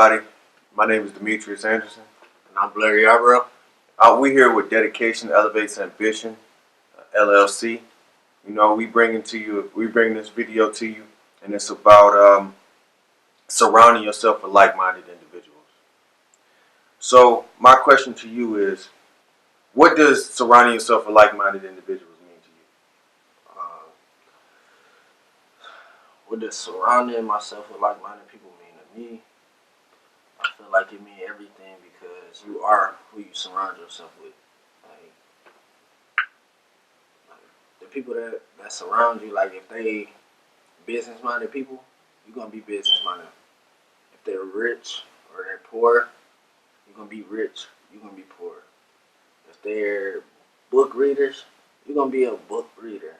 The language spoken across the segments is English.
everybody. My name is Demetrius Anderson. And I'm Blair. We're here with Dedication Elevates Ambition, LLC. We bring this video to you, and it's about surrounding yourself with like-minded individuals. So my question to you is, what does surrounding yourself with like-minded individuals mean to you? What does surrounding myself with like-minded people mean to me? I feel like it means everything because you are who you surround yourself with. Like the people that surround you, like if they business-minded people, you're going to be business-minded. If they're rich or they're poor, you're going to be rich, you're going to be poor. If they're book readers, you're going to be a book reader.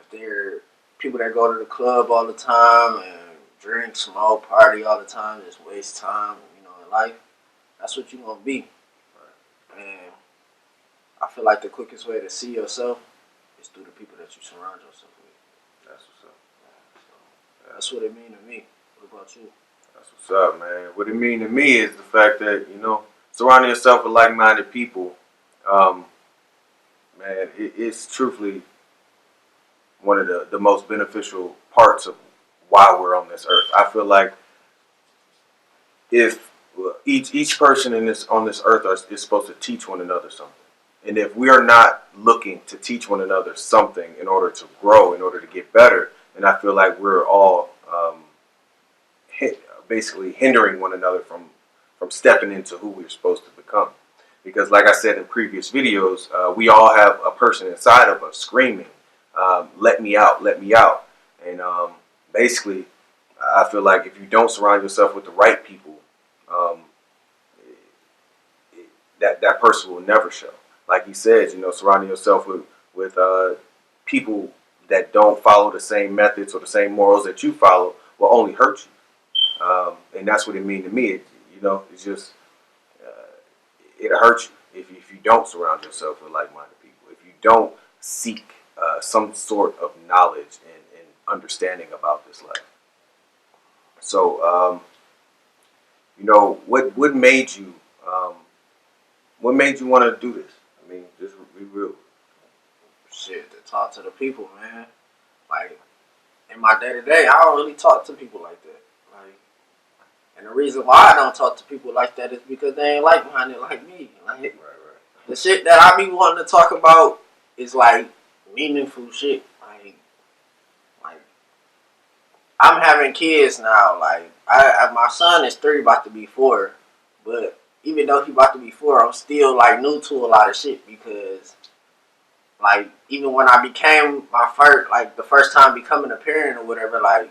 If they're people that go to the club all the time and drink, smoke, party all the time, just waste time, in life, that's what you're going to be. And I feel like the quickest way to see yourself is through the people that you surround yourself with. That's what's up. So that's what it means to me. What about you? That's what's up, man. What it means to me is the fact that, surrounding yourself with like-minded people, man, it's truthfully one of the most beneficial parts of why we're on this earth. I feel like if each person on this earth is supposed to teach one another something. And if we are not looking to teach one another something in order to grow, in order to get better, then I feel like we're all basically hindering one another from stepping into who we're supposed to become. Because like I said in previous videos, we all have a person inside of us screaming, let me out, let me out. And basically, I feel like if you don't surround yourself with the right people, that person will never show. Like he says, surrounding yourself with people that don't follow the same methods or the same morals that you follow will only hurt you. And that's what it means to me. It's just, it'll hurt you if you don't surround yourself with like-minded people. If you don't seek some sort of knowledge and understanding about this life. So, what made you want to do this? I mean, just be real. Shit, to talk to the people, man. Like, in my day-to-day, I don't really talk to people like that. And the reason why I don't talk to people like that is because they ain't like-minded like me. Right. The shit that I be wanting to talk about is, like, meaningful shit. Like I'm having kids now. Like, my son is 3, about to be 4. But even though he about to be 4, I'm still, like, new to a lot of shit because, like, even when I became the first time becoming a parent or whatever, like,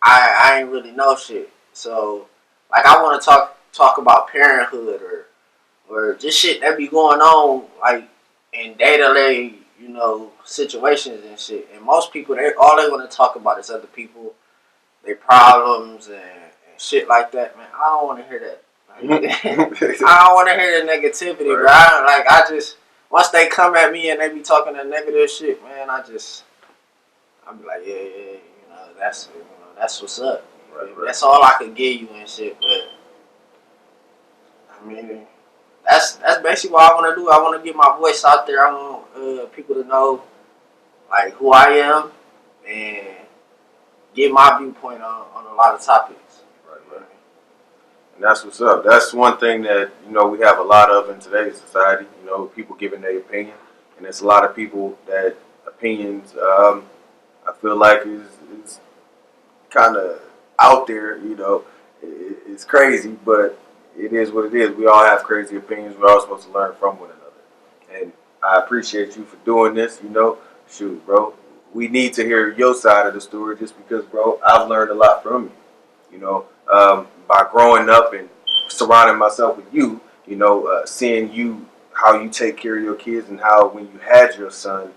I ain't really know shit. So, like, I want to talk about parenthood or just shit that be going on, like, in day-to-day, situations and shit. And most people, all they want to talk about is other people, their problems and shit like that, man. I don't want to hear that. I don't want to hear the negativity, right. Bro. Once they come at me and they be talking that negative shit, man, I'll be like, yeah, that's what's up. Right. That's all I can give you and shit. But I mean, that's basically what I want to do. I want to get my voice out there. I want people to know, like, who I am and get my viewpoint on a lot of topics. Right. And that's what's up. That's one thing that, we have a lot of in today's society, people giving their opinion. And there's a lot of people that opinions, I feel like is kind of out there, it's crazy, but it is what it is. We all have crazy opinions. We're all supposed to learn from one another. And I appreciate you for doing this, Shoot, bro. We need to hear your side of the story just because, bro, I've learned a lot from you. By growing up and surrounding myself with you, seeing how you take care of your kids and how when you had your son,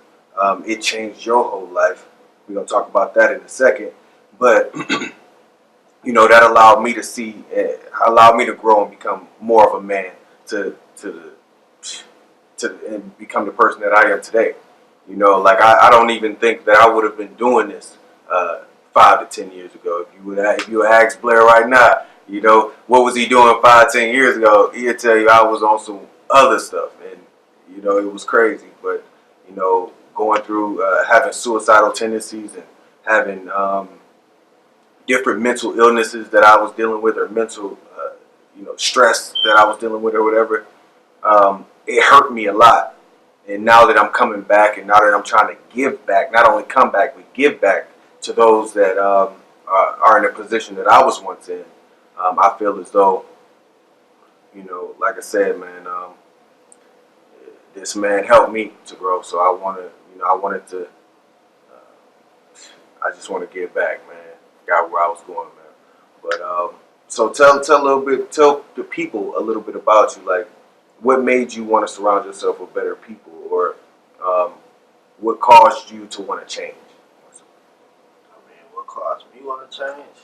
it changed your whole life. We're going to talk about that in a second. But, that allowed me to allowed me to grow and become more of a man to and become the person that I am today. I don't even think that I would have been doing this 5 to 10 years ago. If you would ask Blair right now, you know, what was he doing 5, 10 years ago? He'd tell you I was on some other stuff, and you know, it was crazy. But you know, going through having suicidal tendencies and having different mental illnesses that I was dealing with, or mental, you know, stress that I was dealing with, or whatever. It hurt me a lot. And now that I'm coming back, and now that I'm trying to give back, not only come back, but give back to those that are in a position that I was once in, I feel as though, you know, like I said, man, this man helped me to grow. So I want to, you know, I just want to give back, man. Got where I was going, man. But so tell a little bit, tell the people a little bit about you, like what made you want to surround yourself with better people, or what caused you to want to change? I mean, what caused me want to change?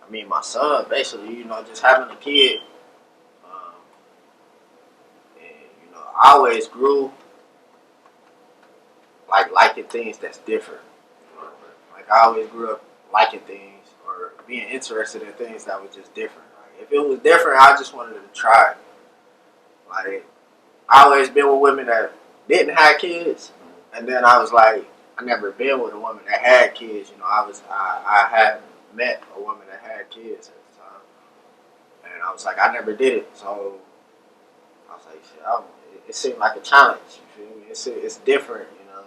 I mean, my son, basically, you know, just having a kid. And, you know, I always grew like liking things that's different. You know? Like, I always grew up liking things or being interested in things that was just different. Like, if it was different, I just wanted to try it. Like, I always been with women that didn't have kids, and then I was like, I never been with a woman that had kids. You know, I had met a woman that had kids at the time, and I was like, I never did it, so I was like, shit, it seemed like a challenge. You feel me? It's different. You know,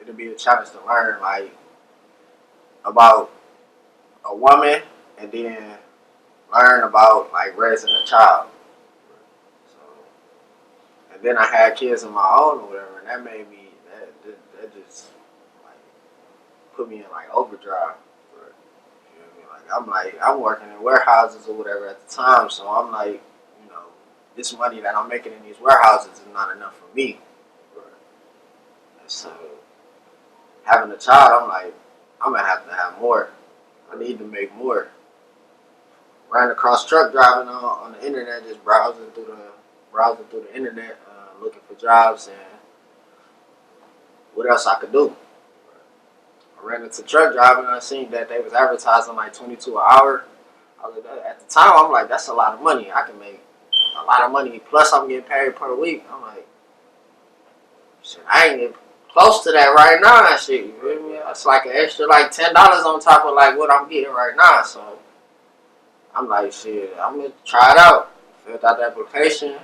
it'll be a challenge to learn like about a woman, and then learn about like raising a child. So, and then I had kids of my own or whatever, and that made me that just like put me in like overdrive. You know what I mean? Like I'm working in warehouses or whatever at the time, so I'm like, you know, this money that I'm making in these warehouses is not enough for me. And so having a child, I'm like, I'm gonna have to have more. I need to make more. Ran across truck driving on the internet, just browsing through the internet, looking for jobs and what else I could do. I ran into truck driving and I seen that they was advertising like 22 an hour. I was like, at the time, I'm like, that's a lot of money. I can make a lot of money. Plus, I'm getting paid per week. I'm like, shit, I ain't getting close to that right now. And shit, you feel me? It's like an extra like $10 on top of like what I'm getting right now. So I'm like, shit, I'm gonna try it out. Filled out the application,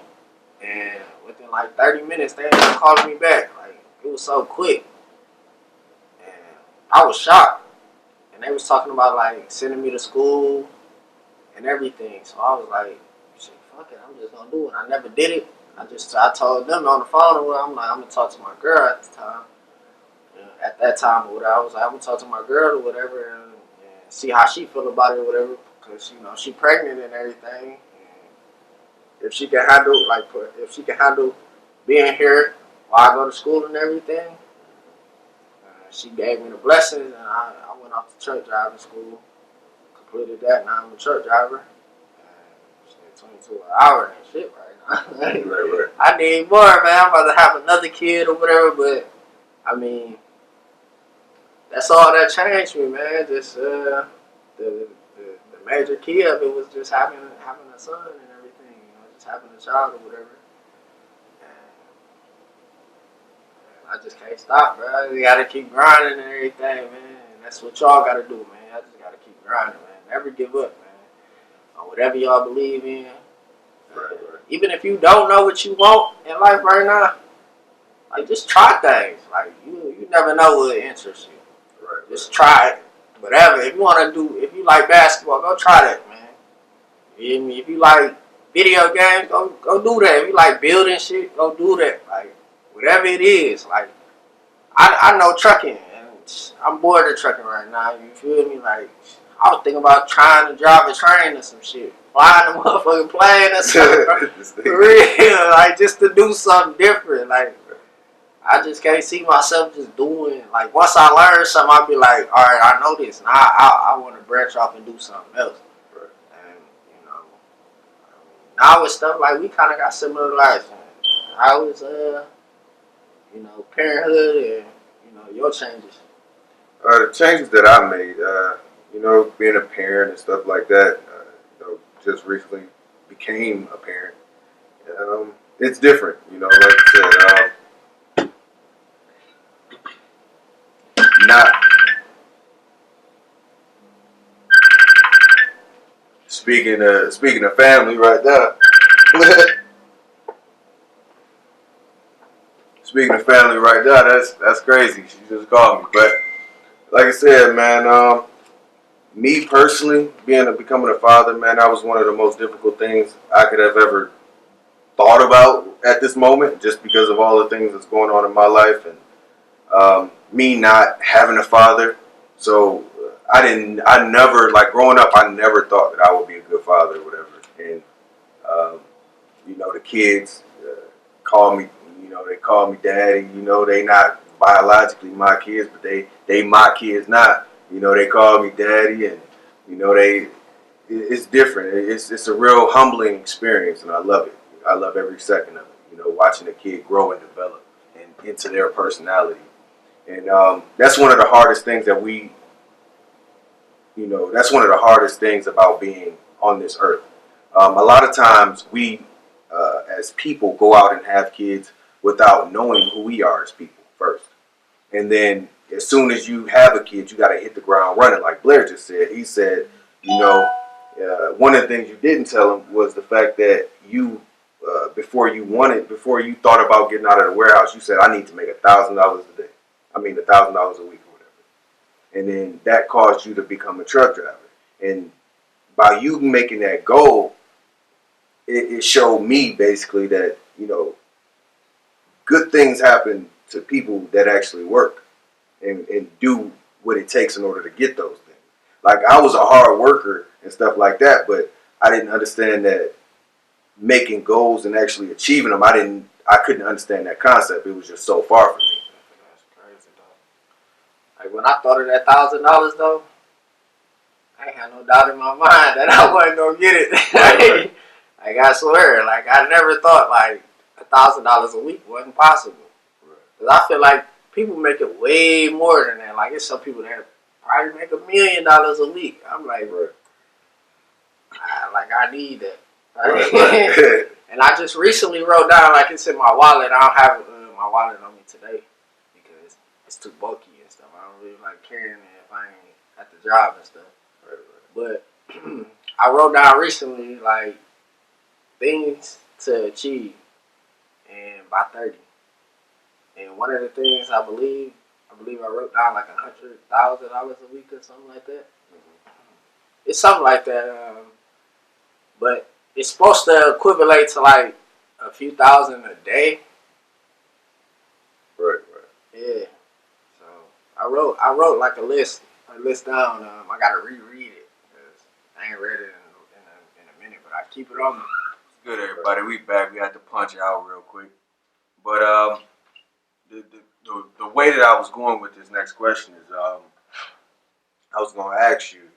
and within like 30 minutes, they ended up calling me back. Like, it was so quick. And I was shocked. And they was talking about like sending me to school and everything. So I was like, shit, fuck it, I'm just gonna do it. I never did it. I told them on the phone or whatever, I'm like, I'm gonna talk to my girl at the time. At that time or whatever, I was like, I'm gonna talk to my girl or whatever and see how she feel about it or whatever. Cause you know she pregnant and everything. And if she can handle being here while I go to school and everything, she gave me the blessings, and I went off to truck driving school, completed that. Now I'm a truck driver. 22 an hour and shit right now. Right. I need more, man. I'm about to have another kid or whatever, but I mean, that's all that changed me, man. Just the major key of it was just having a son and everything, you know, just having a child or whatever. And I just can't stop, bro. You gotta keep grinding and everything, man. And that's what y'all gotta do, man. I just gotta keep grinding, man. Never give up, man. On whatever y'all believe in. Right. Even if you don't know what you want in life right now, like just try things. Like you never know what interests you. Right. Just try it. Whatever. If you like basketball, go try that, man. You know what I mean? If you like video games, go do that. If you like building shit, go do that. Like whatever it is. Like I know trucking, and I'm bored of trucking right now. You feel me? Like I was thinking about trying to drive a train or some shit, flying a motherfucking plane or something. For real, like just to do something different. Like I just can't see myself just doing. Like once I learn something, I'll be like, all right, I know this, and I want to branch off and do something else. And you know, now with stuff like we kind of got similar lives. I was you know, parenthood and, you know, your changes. The changes that I made, being a parent and stuff like that, just recently became a parent. It's different, like I said. Not speaking of family, right there. Speaking of family, right there, that's crazy. She just called me, but like I said, man, me personally, becoming a father, man, that was one of the most difficult things I could have ever thought about at this moment, just because of all the things that's going on in my life and me not having a father. So I never, like growing up, I never thought that I would be a good father or whatever. And um, the kids call me, they call me daddy. They not biologically my kids, but they my kids not. They call me daddy, and they it's different. It's a real humbling experience, and I love it. I love every second of it. Watching a kid grow and develop and into their personality, and that's one of the hardest things that that's one of the hardest things about being on this earth. A lot of times we, as people, go out and have kids without knowing who we are as people first, and then as soon as you have a kid, you got to hit the ground running. Like Blair just said, he said, one of the things you didn't tell him was the fact that before you thought about getting out of the warehouse, you said, I need to make $1,000 a day. I mean, $1,000 a week or whatever. And then that caused you to become a truck driver. And by you making that goal, it showed me basically that, good things happen to people that actually work and do what it takes in order to get those things. Like I was a hard worker and stuff like that, but I didn't understand that making goals and actually achieving them. I couldn't understand that concept. It was just so far from me. That's crazy, though. Like when I thought of that $1,000, though, I ain't had no doubt in my mind that I wasn't gonna get it. Right. Like I swear, like I never thought like $1,000 a week wasn't possible. Cause I feel like people make it way more than that. Like it's some people that probably make $1 million a week. I'm like, Right. I need that. Right. And I just recently wrote down, like it's in my wallet. I don't have my wallet on me today because it's too bulky and stuff. I don't really like carrying it if I ain't at the job and stuff. But I wrote down recently like things to achieve and by 30. And one of the things I believe I wrote down like $100,000 a week or something like that. Mm-hmm. It's something like that, but it's supposed to equivalent to like a few thousand a day. Right. Yeah. So I wrote like a list down. I gotta reread it because I ain't read it in a minute, but I keep it on me. Good, everybody. We back. We had to punch it out real quick, but the way that I was going with this next question is I was going to ask you,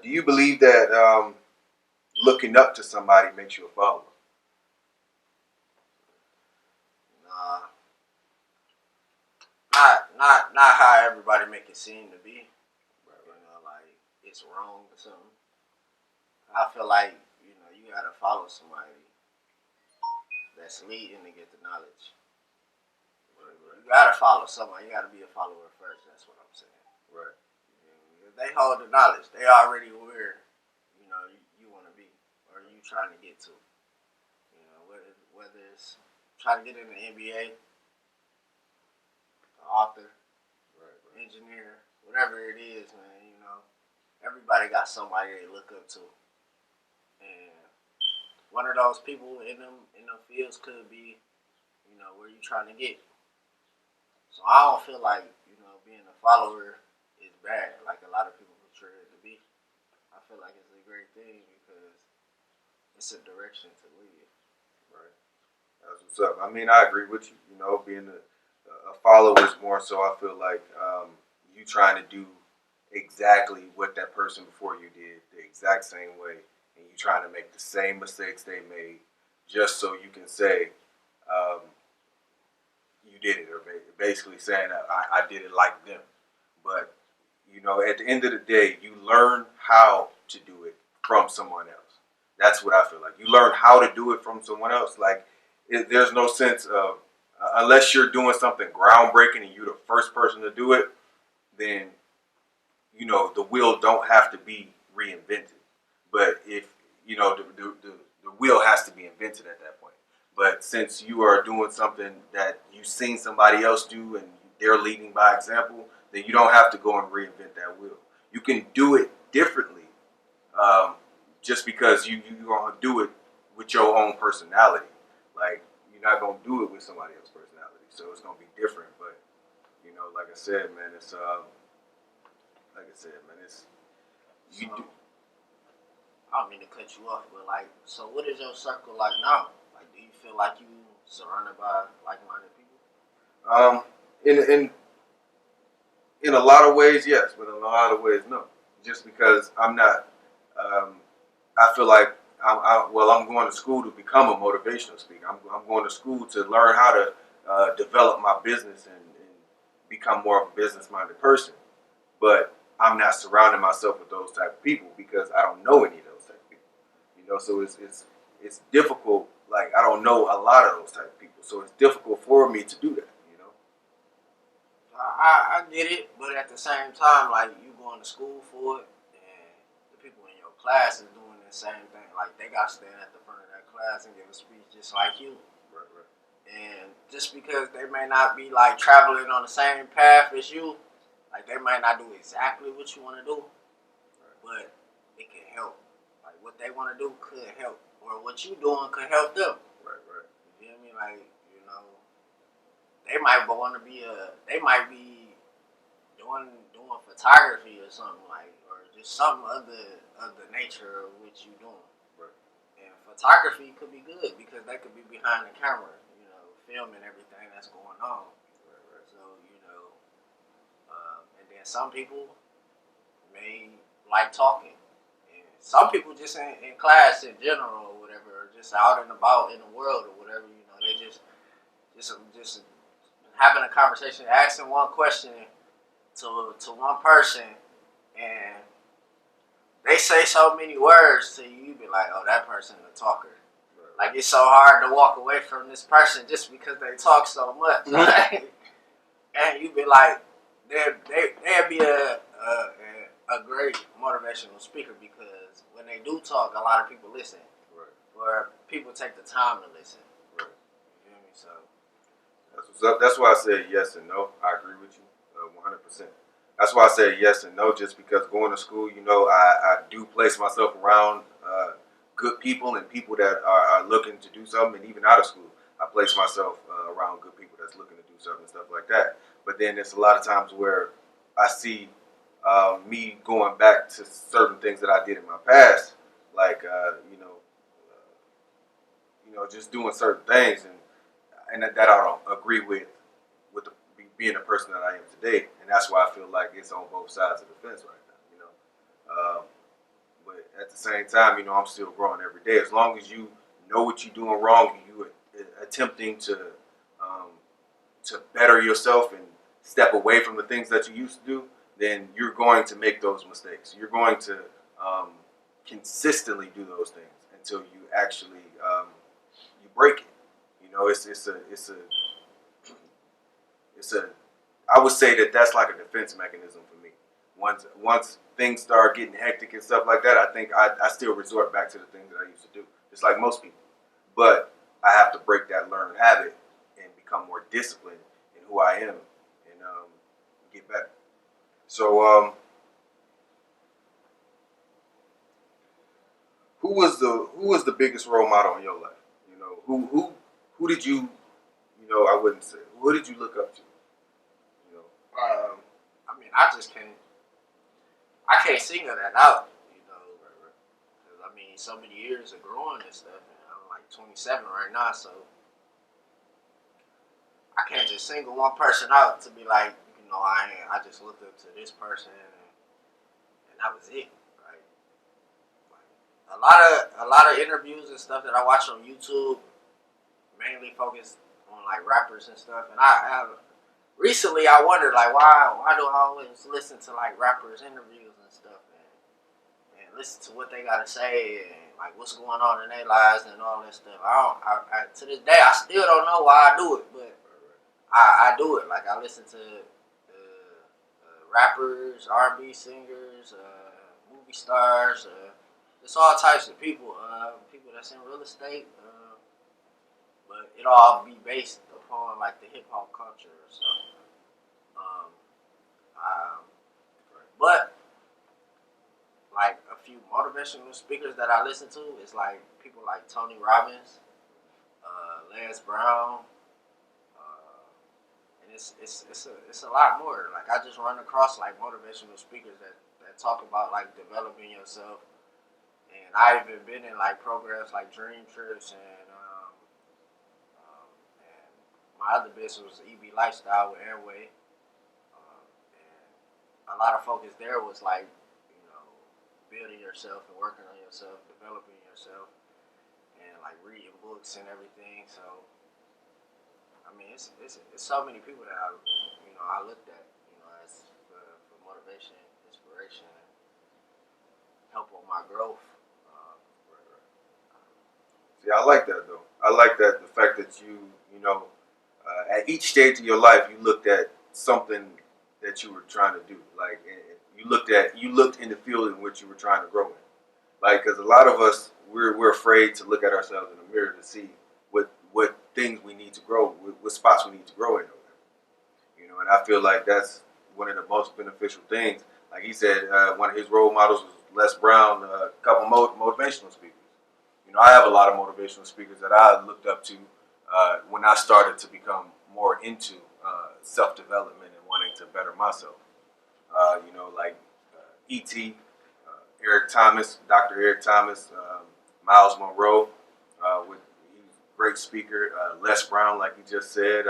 do you believe that looking up to somebody makes you a follower? Nah, not how everybody make it seem to be. Like it's wrong or something. I feel like you gotta follow somebody that's leading to get the knowledge. You gotta follow somebody. You gotta be a follower first. That's what I'm saying. Right. If they hold the knowledge, they already where you want to be or you trying to get to. Whether it's trying to get in the NBA, author, right. Engineer, whatever it is, man. Everybody got somebody they look up to, and one of those people in them fields could be, where you trying to get. So I don't feel like being a follower is bad, like a lot of people portray it to be. I feel like it's a great thing because it's a direction to lead. Right. That's what's up. I mean, I agree with you. Being a follower is more so. I feel like you trying to do exactly what that person before you did the exact same way, and you trying to make the same mistakes they made, just so you can say you did it, or basically saying I did it like them. But You know, at the end of the day, you learn how to do it from someone else. That's what I feel like. You learn how to do it from someone else. Like, there's no sense of, unless you're doing something groundbreaking and you're the first person to do it, then, you know, the wheel don't have to be reinvented. But if, you know, the wheel has to be invented at that point. But since you are doing something that you've seen somebody else do and they're leading by example, then you don't have to go and reinvent that wheel. You can do it differently, um, just because you're going to do it with your own personality. Like, you're not going to do it with somebody else's personality. So it's going to be different. But, you know, like I said, man, it's, you So do. I don't mean to cut you off, but like, so what is your circle like now? Like, do you feel like you surrounded by like-minded people? In a lot of ways, yes, but in a lot of ways, no. Just because I'm not, um, I feel like I'm going to school to become a motivational speaker. I'm going to school to learn how to develop my business and become more of a business-minded person. But I'm not surrounding myself with those type of people because I don't know any of those type of people. You know, so it's difficult. Like, I don't know a lot of those type of people, so it's difficult for me to do that. You know. I get it, but at the same time, like, you going to school for it, and the people in your class is doing the same thing. Like, they got to stand at the front of that class and give a speech just like you. Right, right. And just because they may not be like traveling on the same path as you, like they might not do exactly what you want to do, Right, but it can help. Like what they want to do could help, or what you doing could help them. right, right. You feel me? Like, you know, they might want to be they might be doing photography or something, like, or just something of the nature of what you doing. Right. And photography could be good because they could be behind the camera, you know, filming everything that's going on. Right, right. So, you know, and then some people may like talking. And some people just in class in general or whatever, or just out and about in the world or whatever, you know, they just having a conversation, asking one question to one person, and they say so many words to you, you be like, oh, that person a talker. Right, Like, it's so hard to walk away from this person just because they talk so much. Like, and you be like, they'd be a great motivational speaker because when they do talk, a lot of people listen. right, Or people take the time to listen. right. You feel me? So, That's what's up. That's why I said yes and no. I agree with you, 100%. That's why I said yes and no, just because going to school, you know, I do place myself around good people and people that are looking to do something, and even out of school, I place myself around good people that's looking to do something and stuff like that. But then there's a lot of times where I see me going back to certain things that I did in my past, like you know, just doing certain things, and that I don't agree with being the person that I am today, and that's why I feel like it's on both sides of the fence right now. You know, but at the same time, you know, I'm still growing every day. As long as you know what you're doing wrong, you are attempting um, to better yourself and step away from the things that you used to do, then you're going to make those mistakes. You're going to um, consistently do those things until you actually you break it. You know, it's a I would say that that's like a defense mechanism for me. Once things start getting hectic and stuff like that, I think I still resort back to the things that I used to do, just like most people. But I have to break that learned habit and become more disciplined in who I am and get better. So, who was the biggest role model in your life? You know, who did you, you know, I wouldn't say, who did you look up to? You know, I mean, I can't single that out, you know, because I mean, so many years of growing and stuff, and I'm like 27 right now, so I can't just single one person out to be like, you know, I just looked up to this person, and that was it. Right? Like, a lot of interviews and stuff that I watch on YouTube mainly focus on like rappers and stuff, and I have recently I wondered like why do I always listen to like rappers interviews and stuff and listen to what they gotta say and like what's going on in their lives and all that stuff. I to this day I still don't know why I do it, but I do it. Like I listen to rappers, R&B singers, movie stars. It's all types of people. People that's in real estate. But it all be based upon like the hip hop culture or something. Um, um, but like a few motivational speakers that I listen to is like people like Tony Robbins, Lance Brown, and it's a lot more. Like I just run across like motivational speakers that talk about like developing yourself, and I've even been in like programs like Dream Trips and my other business was EB Lifestyle with Airway, and a lot of focus there was like building yourself and working on yourself, developing yourself, and like reading books and everything. So I mean, it's so many people that I looked at as for motivation, inspiration, and help on my growth. See, I like that though. I like that the fact that you know, at each stage of your life, you looked at something that you were trying to do. Like you looked in the field in which you were trying to grow in. Like, because a lot of us we're afraid to look at ourselves in the mirror to see what things we need to grow, what spots we need to grow in. And I feel like that's one of the most beneficial things. Like he said, one of his role models was Les Brown, a couple motivational speakers. I have a lot of motivational speakers that I looked up to when I started to become more into self-development and wanting to better myself. Like E.T., Eric Thomas, Dr. Eric Thomas, Miles Monroe, he's a great speaker. Les Brown, like he just said,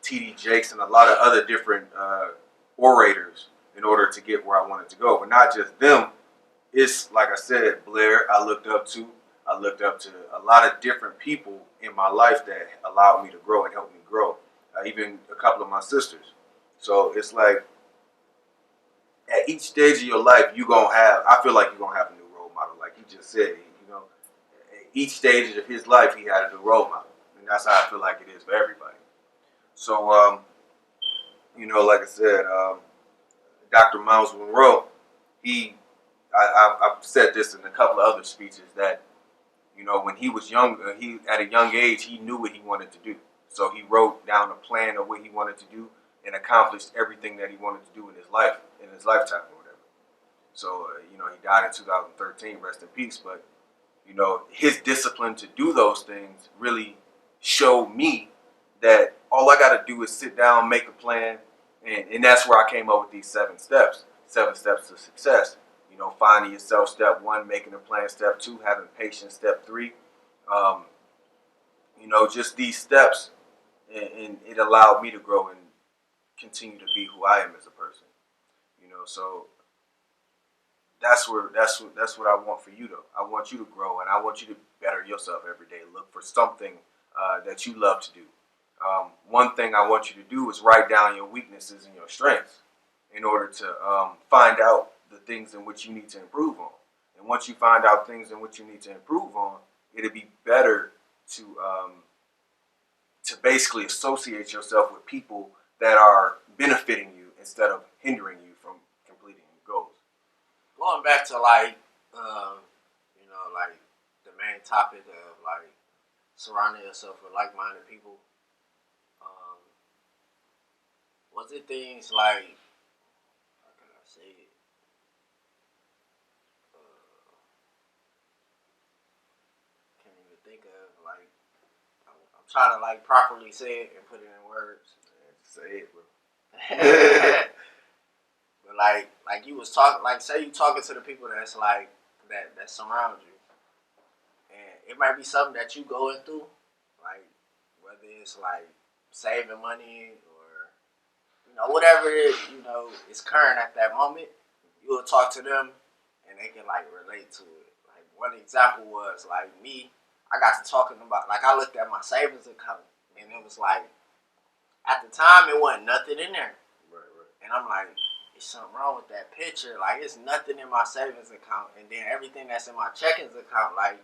T.D. Jakes, and a lot of other different orators in order to get where I wanted to go. But not just them. It's like I said, Blair. I looked up to a lot of different people in my life that allowed me to grow and helped me grow. Even a couple of my sisters. So it's like at each stage of your life, I feel like you're gonna have a new role model. Like he just said, at each stage of his life, he had a new role model, and that's how I feel like it is for everybody. So, like I said, Dr. Miles Monroe, I've said this in a couple of other speeches that, when he was young, he at a young age, he knew what he wanted to do. So he wrote down a plan of what he wanted to do and accomplished everything that he wanted to do in his lifetime or whatever. So, he died in 2013, rest in peace. But, his discipline to do those things really showed me that all I got to do is sit down, make a plan, and that's where I came up with these 7 steps to success. Finding yourself, step 1, making a plan, step 2, having patience, step 3. Just these steps, and it allowed me to grow and continue to be who I am as a person. So that's what I want for you though. I want you to grow, and I want you to better yourself every day. Look for something that you love to do. One thing I want you to do is write down your weaknesses and your strengths in order to find out the things in which you need to improve on. And once you find out things in which you need to improve on, it'll be better to basically associate yourself with people that are benefiting you instead of hindering you from completing your goals. Going back to like like the main topic of like surrounding yourself with like-minded people. Was it things like, how can I say it? Can't even think of like. I'm trying to like properly say it and put it in words. Say it, bro. But like you was talking, like say you talking to the people that's like that surround you, and it might be something that you going through, like whether it's like saving money or whatever it is, is current at that moment. You will talk to them, and they can like relate to it. Like one example was like me. I got to talking about like I looked at my savings account, and it was like at the time it wasn't nothing in there. Right, right. And I'm like, there's something wrong with that picture. Like, it's nothing in my savings account. And then everything that's in my checkings account, like,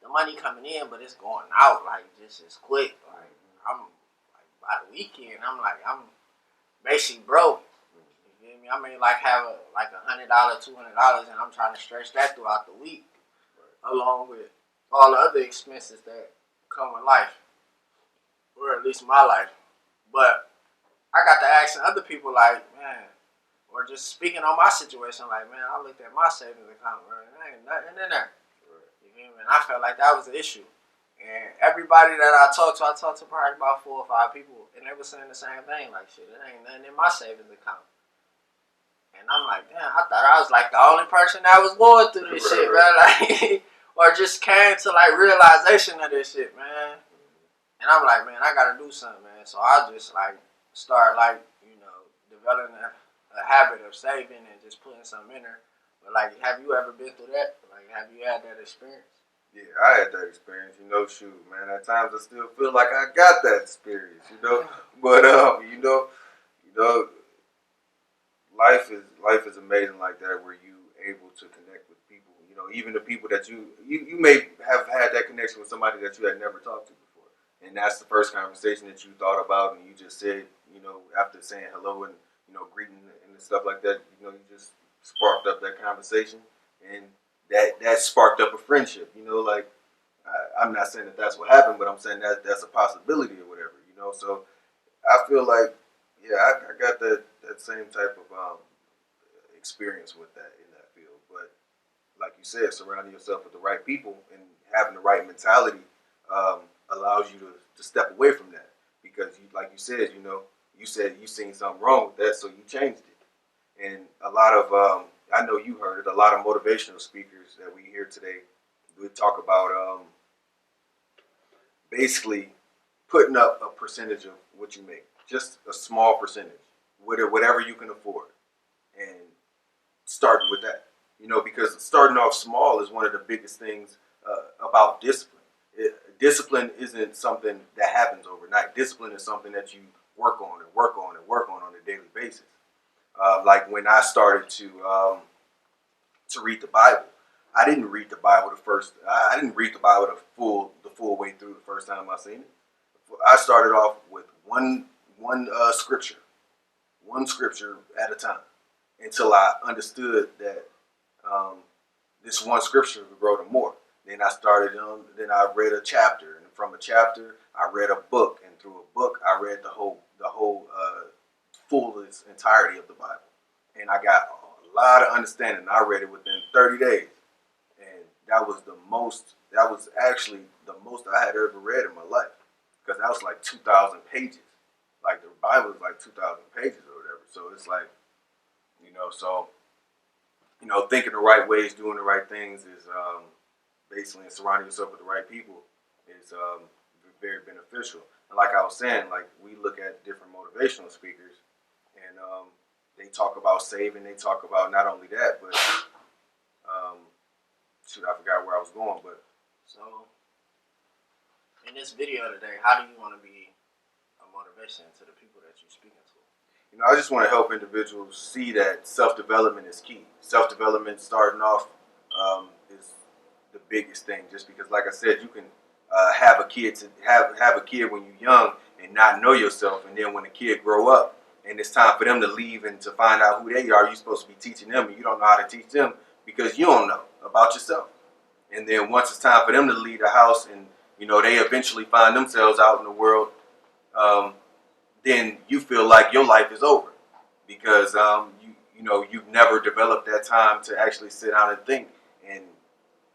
the money coming in, but it's going out, like, just as quick. Like, I'm, like, by the weekend, I'm basically broke. You feel me? I may, like, have $100, $200, and I'm trying to stretch that throughout the week, along with all the other expenses that come with life, or at least my life. But I got to asking other people, like, man, or just speaking on my situation, like, man, I looked at my savings account, bro, and there ain't nothing in there. You feel me? And I felt like that was an issue. And everybody that I talked to probably about 4 or 5 people, and they were saying the same thing, like, shit, it ain't nothing in my savings account. And I'm like, damn, I thought I was like the only person that was going through this shit, man. Like, or just came to like realization of this shit, man. And I'm like, man, I gotta do something, man. So I just like start like, developing a habit of saving and just putting something in there. But like, have you ever been through that? Like, have you had that experience? Yeah, I had that experience, shoot, man. At times I still feel like I got that experience, But life is amazing like that, where you able to connect with people. Even the people that you may have had that connection with somebody that you had never talked to before, and that's the first conversation that you thought about, and you just said, after saying hello and greeting and stuff like that, you just sparked up that conversation, and that sparked up a friendship. Like I'm not saying that that's what happened, but I'm saying that that's a possibility or whatever. So I feel like, yeah, I got that same type of experience with that in that field. But like you said, surrounding yourself with the right people and having the right mentality allows you to step away from that, because like you said, you said you seen something wrong with that, so you changed it. And a lot of I know you heard it. A lot of motivational speakers that we hear today, we talk about basically putting up a percentage of what you make, just a small percentage, whatever you can afford, and starting with that. Because starting off small is one of the biggest things about discipline. Discipline isn't something that happens overnight. Discipline is something that you work on and work on and work on a daily basis. Like when I started to read the Bible, I didn't read the Bible I didn't read the Bible the full way through the first time I seen it. I started off with one scripture, one scripture at a time, until I understood that this one scripture would grow to more. Then then I read a chapter, and from a chapter I read a book, and through a book I read the whole fullest entirety of the Bible, and I got a lot of understanding. I read it within 30 days, and that was actually the most I had ever read in my life, because that was like 2,000 pages. Like the Bible is like 2,000 pages or whatever. So it's like, so thinking the right ways, doing the right things is basically, and surrounding yourself with the right people is very beneficial. And like I was saying, like we look at different motivational speakers, and they talk about saving. They talk about not only that, but shoot, I forgot where I was going. But So, in this video today, how do you want to be a motivation to the people that you're speaking to? I just want to help individuals see that self-development is key. Self-development, starting off, is the biggest thing. Just because, like I said, you can have a kid when you're young and not know yourself, and then when the kid grow up and it's time for them to leave and to find out who they are, you're supposed to be teaching them, and you don't know how to teach them because you don't know about yourself. And then once it's time for them to leave the house, and they eventually find themselves out in the world, then you feel like your life is over, because you've never developed that time to actually sit down and think and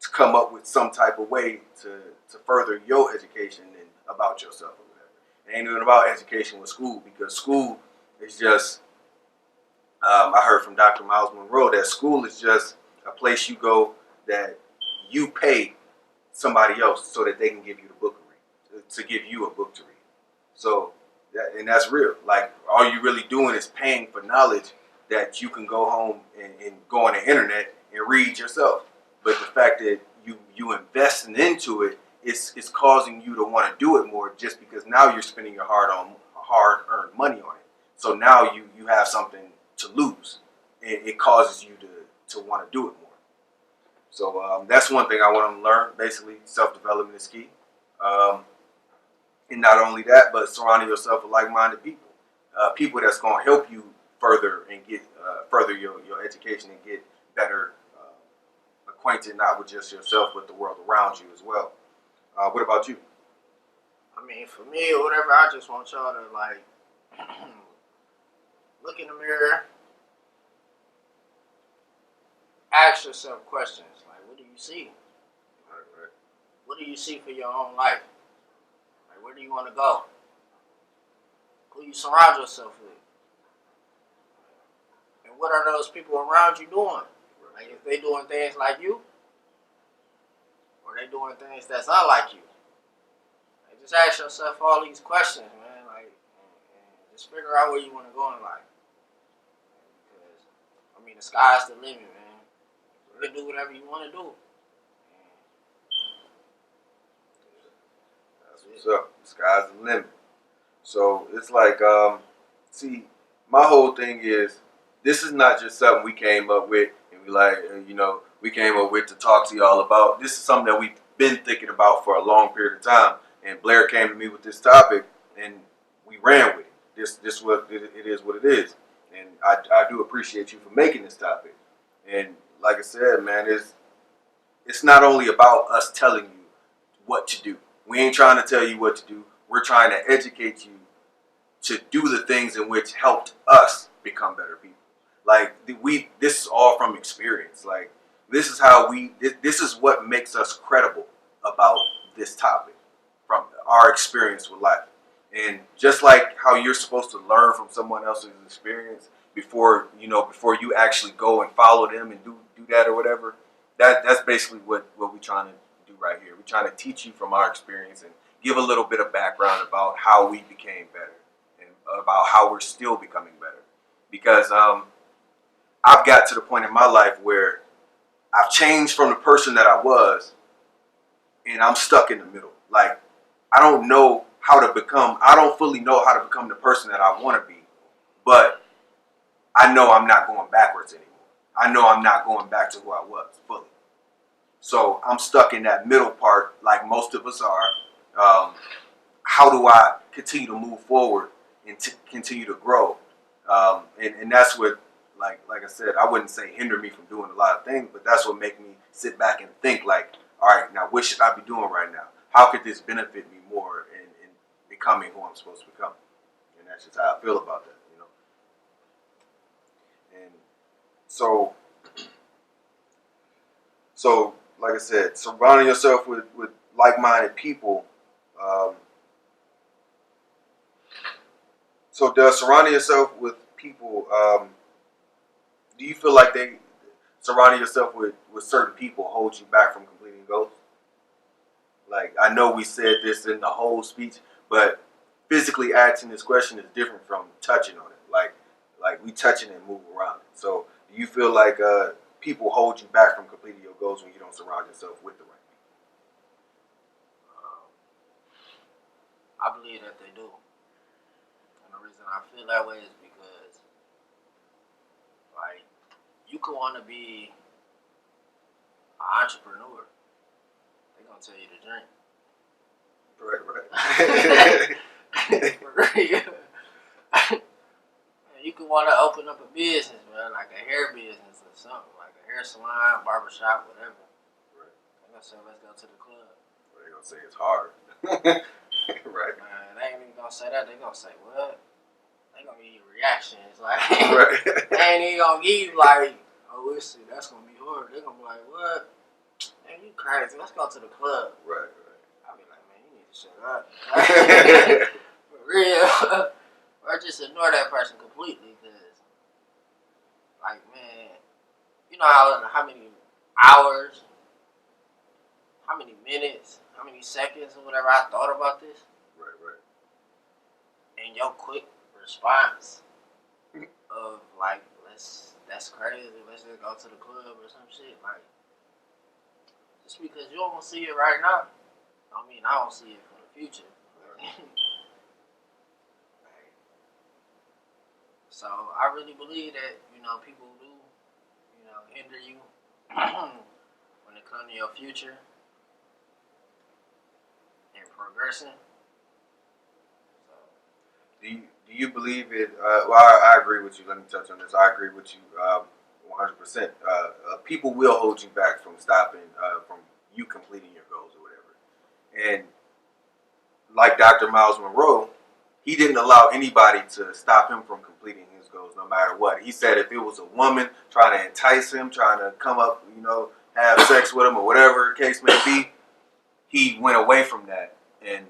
to come up with some type of way to further your education and about yourself or whatever. It ain't even about education with school, because school is just I heard from Dr. Miles Monroe that school is just a place you go that you pay somebody else so that they can give you the book to give you a book to read. So and that's real. Like, all you really doing is paying for knowledge that you can go home and go on the internet and read yourself. But the fact that you investing into it, it's causing you to want to do it more, just because now you're spending your hard-earned money on it. So now you have something to lose. It causes you to want to do it more. So that's one thing I want them to learn. Basically, self-development is key. Um, and not only that, but surrounding yourself with like-minded people. People that's going to help you further and get further your education and get better acquainted, not with just yourself, but the world around you as well. What about you? I mean, for me or whatever, I just want y'all to like look in the mirror, ask yourself questions like, what do you see? Right. What do you see for your own life? Like, where do you want to go? Who you surround yourself with? And what are those people around you doing? Like, if they doing things like you, or they doing things that's unlike you. Like, just ask yourself all these questions, man. Like, and just figure out where you want to go in life. Because, I mean, the sky's the limit, man. You can do whatever you want to do. That's what's up. The sky's the limit. So it's like, see, my whole thing is, this is not just something we came up with and we came up with to talk to y'all about. This is something that we've been thinking about for a long period of time. And Blair came to me with this topic, and we ran with it. This what it is what it is. And I do appreciate you for making this topic. And like I said, man, it's not only about us telling you what to do. We ain't trying to tell you what to do. We're trying to educate you to do the things in which helped us become better people. Like this is all from experience. Like this is how this is what makes us credible about this topic from our experience with life. And just like how you're supposed to learn from someone else's experience before you actually go and follow them and do that or whatever, that's basically what we're trying to do right here. We're trying to teach you from our experience and give a little bit of background about how we became better and about how we're still becoming better. Because I've got to the point in my life where I've changed from the person that I was, and I'm stuck in the middle. Like I don't fully know how to become the person that I want to be, but I know I'm not going backwards anymore. I know I'm not going back to who I was fully. So I'm stuck in that middle part, like most of us are. How do I continue to move forward and to continue to grow? And that's what, like I said, I wouldn't say hinder me from doing a lot of things, but that's what make me sit back and think like, all right, now what should I be doing right now? How could this benefit me more in becoming who I'm supposed to become? And that's just how I feel about that, And so like I said, surrounding yourself with like-minded people. So does surrounding yourself with people, do you feel like surrounding yourself with certain people holds you back from completing goals? Like, I know we said this in the whole speech, but physically asking this question is different from touching on it. Like we touching and move around it. So do you feel like people hold you back from completing your goals when you don't surround yourself with the right I believe that they do. And the reason I feel that way is because, like, you could want to be an entrepreneur. They're going to tell you to drink. Right. For real. You could want to open up a business, man, like a hair business or something, like a hair salon, barbershop, whatever. Right. They're going to say, let's go to the club. They're going to say it's hard. Right. Man, they ain't even going to say that. They're going to say, what? They going to give you reactions. Like, Right. they ain't even going to give you, like, oh, listen, that's going to be hard. They're going to be like, what? Man, you crazy. Let's go to the club. Right. I'll be like, man, you need to shut up. For real. Or just ignore that person completely because, like, man, you know how many hours, how many minutes, how many seconds or whatever I thought about this? Right. And your quick response of, like, that's crazy, let's just go to the club or some shit. Like, just because you don't see it right now, I mean, I don't see it for the future. So I really believe that, people do, hinder you when it comes to your future and progressing. So, Do you believe it? Well, I agree with you. Let me touch on this. I agree with you 100%. People will hold you back from stopping, from you completing your goals or whatever. And like Dr. Miles Monroe, he didn't allow anybody to stop him from completing his goals no matter what. He said if it was a woman trying to entice him, trying to come up, have sex with him or whatever the case may be, he went away from that and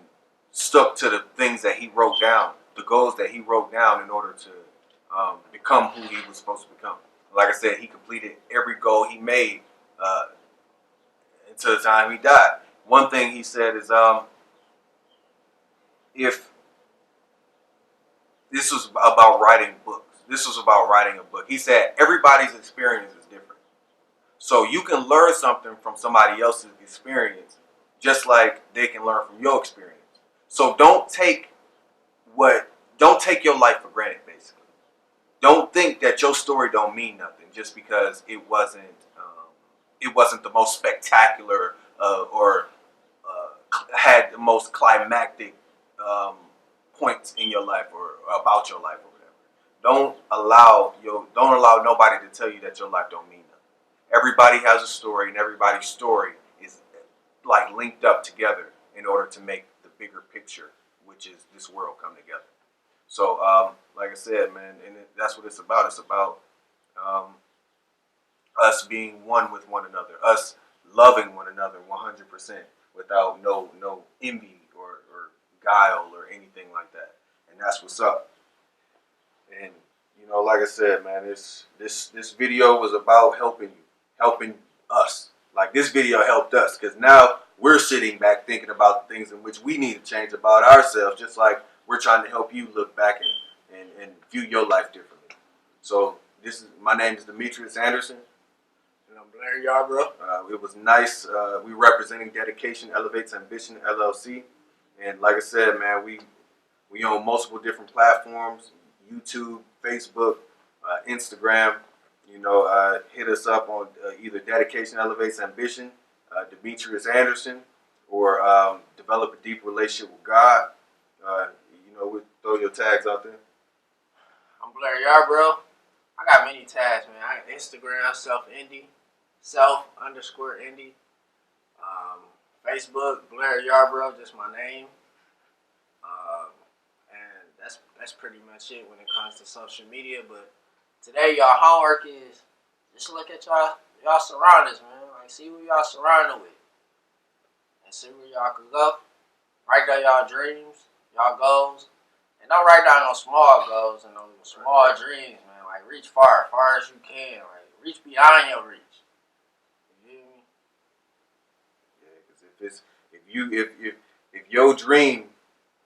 stuck to the things that he wrote down, the goals that he wrote down in order to become who he was supposed to become. Like I said, he completed every goal he made until the time he died. One thing he said is, if this was about writing books, this was about writing a book. He said everybody's experience is different. So you can learn something from somebody else's experience just like they can learn from your experience. So don't take your life for granted, basically. Don't think that your story don't mean nothing just because it wasn't the most spectacular or had the most climactic um, points in your life or about your life or whatever. Don't allow nobody to tell you that your life don't mean nothing. Everybody has a story, and everybody's story is like linked up together in order to make the bigger picture, which is this world come together. So, like I said, man, and that's what it's about. It's about um, us being one with one another, us loving one another 100% without no envy or guile or anything like that. And that's what's up. And like I said, man, this video was about helping you, helping us. Like this video helped us because now we're sitting back thinking about the things in which we need to change about ourselves, just like we're trying to help you look back and view your life differently. So my name is Demetrius Anderson. and I'm Blair, y'all, bro. It was nice. We representing Dedication Elevates Ambition LLC, and like I said, man, we own multiple different platforms: YouTube, Facebook, Instagram. Hit us up on either Dedication Elevates Ambition, Demetrius Anderson, or Develop a Deep Relationship with God. We'll throw your tags out there. I'm Blair, y'all, bro. I got many tags, man. I got Instagram, self_indie. Facebook, Blair Yarbrough, just my name. And that's pretty much it when it comes to social media. But today, y'all homework is just look at y'all surroundings, man. Like, see who y'all surrounded with, and see where y'all could go. Write down y'all dreams, y'all goals, and don't write down no small goals and no small dreams, man. Like, reach far as you can. Like, reach beyond your reach. You hear me? Yeah, because if your dream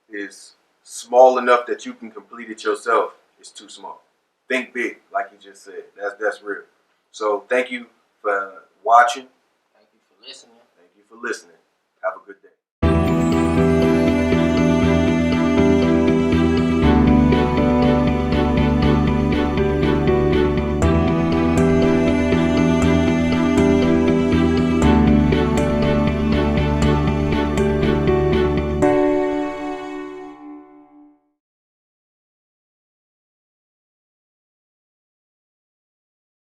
is small enough that you can complete it yourself, it's too small. Think big, like you just said. That's real. So thank you for watching. Thank you for listening. Thank you for listening. Have a good day.